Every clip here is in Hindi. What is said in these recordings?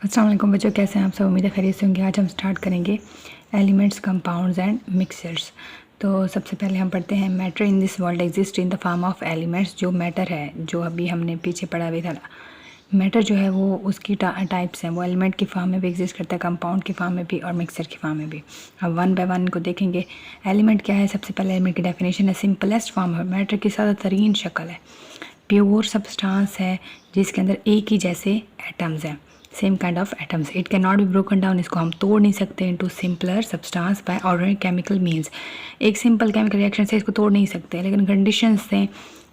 अस्सलाम वालेकुम बच्चों, कैसे हैं आप सब। उम्मीद है खैरियत से होंगे। आज हम स्टार्ट करेंगे एलिमेंट्स, कंपाउंड्स एंड मिक्सचर्स। तो सबसे पहले हम पढ़ते हैं matter in this world exist in the form of elements. जो मैटर है, जो अभी हमने पीछे पढ़ा हुआ था, मैटर जो है वो उसकी टाइप्स हैं। वो एलिमेंट की फॉर्म में भी एग्जिस्ट करता है, कंपाउंड की फॉर्म में भी और मिक्सचर की फॉर्म में भी। अब वन बाय वन को देखेंगे। एलिमेंट क्या है? सबसे पहले एलिमेंट की डेफिनेशन है, सिंपलेस्ट फॉर्म है, मैटर की सादा तरीन शक्ल है, प्योर सब्सटेंस है जिसके अंदर एक ही जैसे एटम्स हैं, same kind of atoms. It can not be broken down, इसको हम तोड़ नहीं सकते into simpler substance by ordinary chemical means. एक सिंपल केमिकल रिएक्शन से इसको तोड़ नहीं सकते, लेकिन कंडीशंस से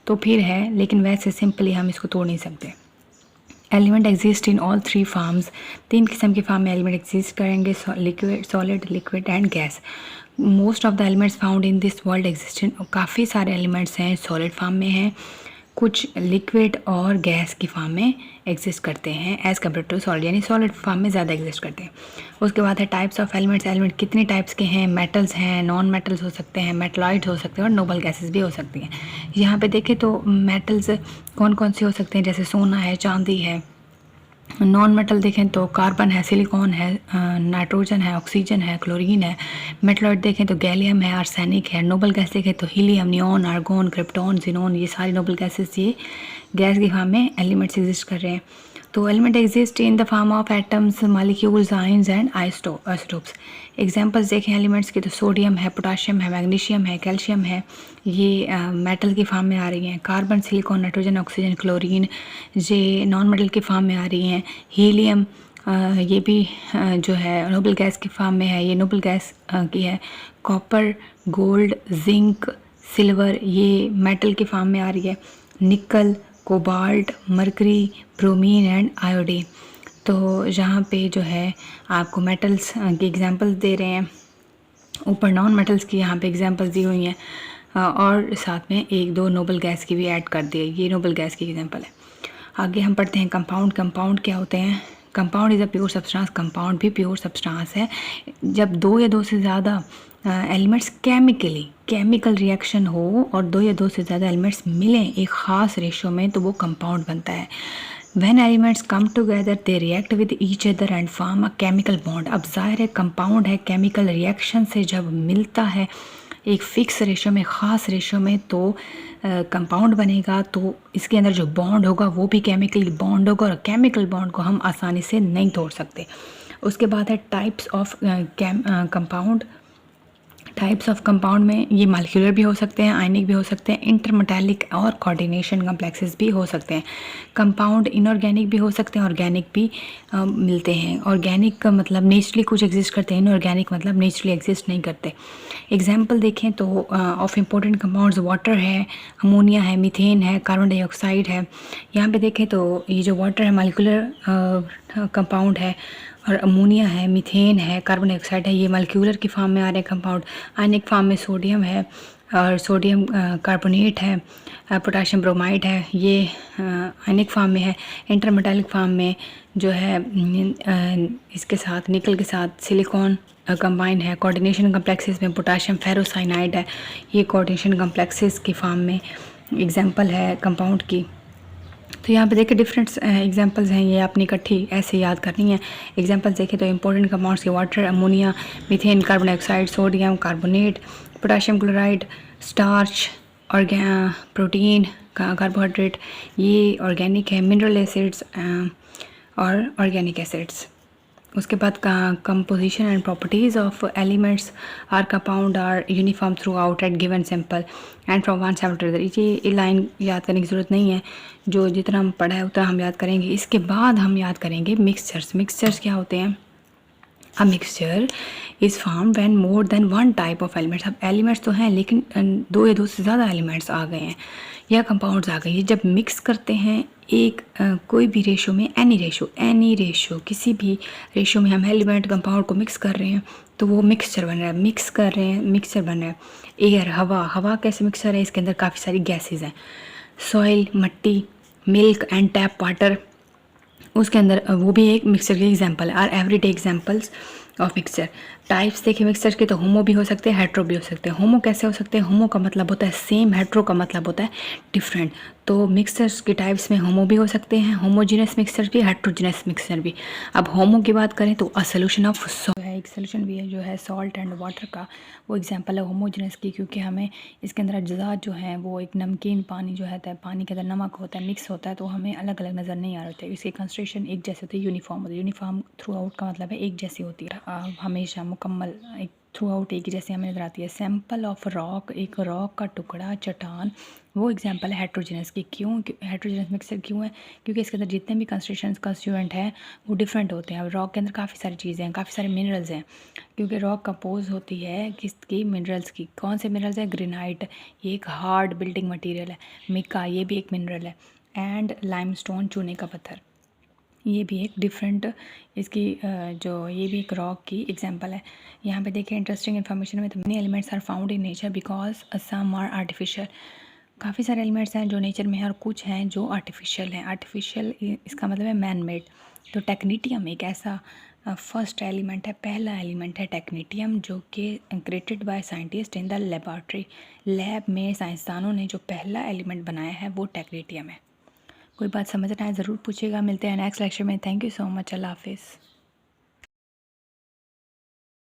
तो फिर है, लेकिन वैसे सिंपली हम इसको तोड़ नहीं सकते। Element exist in all three forms, तीन किस्म के फॉर्म में एलिमेंट एग्जिस्ट करेंगे, liquid, solid, liquid and gas. Most of the elements found in this world exist in, काफ़ी सारे एलिमेंट्स हैं सॉलिड फॉर्म में हैं, कुछ लिक्विड और गैस की फॉर्म में एग्जिस्ट करते हैं एज़ कम्पेयर टू सॉलिड, यानी सॉलिड फॉर्म में ज़्यादा एग्जिस्ट करते हैं। उसके बाद है टाइप्स ऑफ एलिमेंट्स। एलिमेंट कितने टाइप्स के हैं? मेटल्स हैं, नॉन मेटल्स हो सकते हैं, मेटलॉइड्स हो सकते हैं और नोबल गैसेस भी हो सकती हैं। यहाँ पे देखें तो मेटल्स कौन कौन से हो सकते हैं, जैसे सोना है, चांदी है। नॉन मेटल देखें तो कार्बन है, सिलिकॉन है, नाइट्रोजन है, ऑक्सीजन है, क्लोरीन है। मेटलॉइड देखें तो गैलियम है, आर्सेनिक है। नोबल गैस देखें तो helium, neon, argon, krypton, xenon, ये सारी नोबल गैसेस ये गैस की फॉर्म में एलिमेंट्स एग्जिस्ट कर रहे हैं। तो element exist in the form of atoms, molecules, ions and isotopes. Examples देखें एलिमेंट्स की तो सोडियम है, पोटाशियम है, मैग्नीशियम है, कैल्शियम है, ये मेटल की फॉर्म में आ रही हैं। Carbon, silicon, nitrogen, oxygen, chlorine ये नॉन मेटल की फॉर्म में आ रही हैं। हीलियम ये भी जो है नोबल गैस की फॉर्म में है, ये नोबल गैस की है। कॉपर, गोल्ड, जिंक, सिल्वर ये मेटल की फॉर्म में आ रही है। निकल, cobalt, mercury, bromine and iodine. तो यहाँ पे जो है आपको मेटल्स की एग्जांपल्स दे रहे हैं, ऊपर नॉन मेटल्स की यहाँ पे एग्जांपल्स दी हुई हैं, और साथ में एक दो नोबल गैस की भी ऐड कर दी है। ये नोबल गैस की एग्जांपल है। आगे हम पढ़ते हैं कंपाउंड। कंपाउंड क्या होते हैं? Compound is a pure substance. Compound भी प्योर सब्सटेंस है जब दो या दो से ज़्यादा एलिमेंट्स केमिकल रिएक्शन हो और दो या दो से ज़्यादा एलिमेंट्स मिलें एक ख़ास रेशो में, तो वो कंपाउंड बनता है। When elements come together, they react with each other and form a chemical bond. अब जाहिर है कंपाउंड है, केमिकल रिएक्शन से जब मिलता है एक फ़िक्स रेशो में, ख़ास रेशो में, तो कंपाउंड बनेगा। तो इसके अंदर जो बॉन्ड होगा वो भी केमिकल बॉन्ड होगा, और केमिकल बॉन्ड को हम आसानी से नहीं तोड़ सकते। उसके बाद है types of compound. Types of compound में ये मालिक्यूलर भी हो सकते हैं, आयनिक भी हो सकते हैं, इंटरमेटालिक और कोऑर्डिनेशन कम्प्लेक्सेस भी हो सकते हैं। कंपाउंड इनऑर्गेनिक भी हो सकते हैं, ऑर्गेनिक भी मिलते हैं। ऑर्गेनिक का मतलब नेचुरली कुछ एग्जिस्ट करते हैं, इनऑर्गेनिक मतलब नेचुरली एग्जिस्ट नहीं करते। एग्जाम्पल देखें तो ऑफ इम्पोर्टेंट कंपाउंड्स वाटर है, अमोनिया है, मीथेन है, कार्बन डाइऑक्साइड है। यहाँ पे देखें तो ये जो वाटर है मालिक्यूलर कंपाउंड है, और अमोनिया है, मीथेन है, कार्बन डाइऑक्साइड है, ये मालिक्यूलर की फॉर्म में आ रहे हैं कंपाउंड। आयनिक फॉर्म में सोडियम है और सोडियम कार्बोनेट है, पोटाशियम ब्रोमाइड है, ये आयनिक फॉर्म में है। इंटरमेटालिक फॉर्म में जो है इसके साथ निकल के साथ सिलिकॉन कंबाइन है। कोऑर्डिनेशन कम्प्लेक्सेस में पोटाशियम फेरोसाइनाइड है, ये कोऑर्डिनेशन कम्प्लेक्सेस की फॉर्म में एग्जांपल है कंपाउंड की। तो यहाँ पे देखिए डिफरेंट एग्जांपल्स हैं, ये आपने इकट्ठी ऐसे याद करनी है। एग्जांपल्स देखें तो इंपॉर्टेंट कंपाउंड्स के water, ammonia, methane, carbon dioxide, sodium carbonate, potassium chloride, starch, protein, carbohydrate, ये ऑर्गेनिक है। मिनरल एसिड्स और ऑर्गेनिक एसिड्स। उसके बाद composition and properties of elements or compound are uniform throughout at given simple and from one sample to other. ये लाइन याद करने की ज़रूरत नहीं है, जो जितना हम पढ़ा है उतना हम याद करेंगे। इसके बाद हम याद करेंगे मिक्सचर्स। मिक्सचर्स क्या होते हैं? A mixture is form when more than one type of elements. अब एलिमेंट्स तो हैं लेकिन दो या दो से ज़्यादा एलिमेंट्स आ गए हैं या कंपाउंड्स आ गए हैं। जब मिक्स करते हैं एक कोई भी रेशो में, एनी रेशो किसी भी रेशो में हम एलिमेंट कंपाउंड को मिक्स कर रहे हैं, तो वो मिक्सचर बन रहा है। मिक्सचर बन रहा है। एयर, हवा कैसे मिक्सचर है? इसके अंदर काफ़ी सारी गैसेज हैं। सॉइल, मट्टी, मिल्क एंड टैप वाटर, उसके अंदर वो भी एक मिक्सचर के एग्जाम्पल है। Are everyday examples of mixture. Types देखिए मिक्सचर के, तो होमो भी हो सकते हैं, हेट्रो भी हो सकते हैं। होमो कैसे हो सकते हैं? होमो का मतलब होता है सेम, हेट्रो का मतलब होता है डिफरेंट। तो मिक्सचर्स के टाइप्स में होमो भी हो सकते हैं, होमोजीनस मिक्सचर भी, हेट्रोजीनस मिक्सचर भी। अब होमो की बात करें तो अ सोल्यूशन ऑफ है, एक सोल्यूशन भी है जो है सॉल्ट एंड वाटर का, वो एग्जांपल है होमोजीनस की, क्योंकि हमें इसके अंदर अज्जा जो है वो एक नमकीन पानी जो है पानी के अंदर नमक होता है, मिक्स होता है, तो हमें अलग अलग नज़र नहीं आ रहे होते। इसकी कंसंट्रेशन एक जैसे होती है, यूनिफॉर्म होती है। यूनिफॉर्म थ्रू आउट का मतलब है एक जैसी होती है, हमेशा मुकम्मल एक थ्रू आउट एक जैसी हमें नज़र आती है। सैम्पल ऑफ रॉक, एक रॉक का टुकड़ा, चट्टान, वो एग्जांपल है हेट्रोजीनस की। क्यों हेट्रोजीनस मिक्सचर क्यों है? क्योंकि इसके अंदर जितने भी कंस्टिट्यूएंट हैं वो डिफरेंट होते हैं। अब रॉक के अंदर काफ़ी सारी चीज़ें हैं, काफ़ी सारे मिनरल्स हैं, क्योंकि रॉक कंपोज होती है किसकी? मिनरल्स की। कौन से मिनरल्स है? ग्रेनाइट, ये एक हार्ड बिल्डिंग मटेरियल है। मिका, ये भी एक मिनरल है। एंड लाइमस्टोन, चूने का पत्थर, ये भी एक डिफरेंट इसकी जो ये भी एक रॉक की एग्जांपल है। यहाँ पे देखिए इंटरेस्टिंग इन्फॉर्मेशन में, तो many elements are found in nature because some are artificial. काफ़ी सारे एलिमेंट्स हैं जो नेचर में है और कुछ हैं जो आर्टिफिशियल हैं। आर्टिफिशियल इसका मतलब है मैन मेड। तो टेक्नीटियम एक ऐसा फर्स्ट एलिमेंट है, पहला एलिमेंट है टेक्नीटियम, जो कि created by scientist in the laboratory. Lab में साइंसदानों ने जो पहला एलिमेंट बनाया है वो टेक्नीटियम है। कोई बात समझ ना आए ज़रूर पूछिएगा। मिलते हैं नेक्स्ट लेक्चर में। Thank you so much. अल्लाह हाफिज़।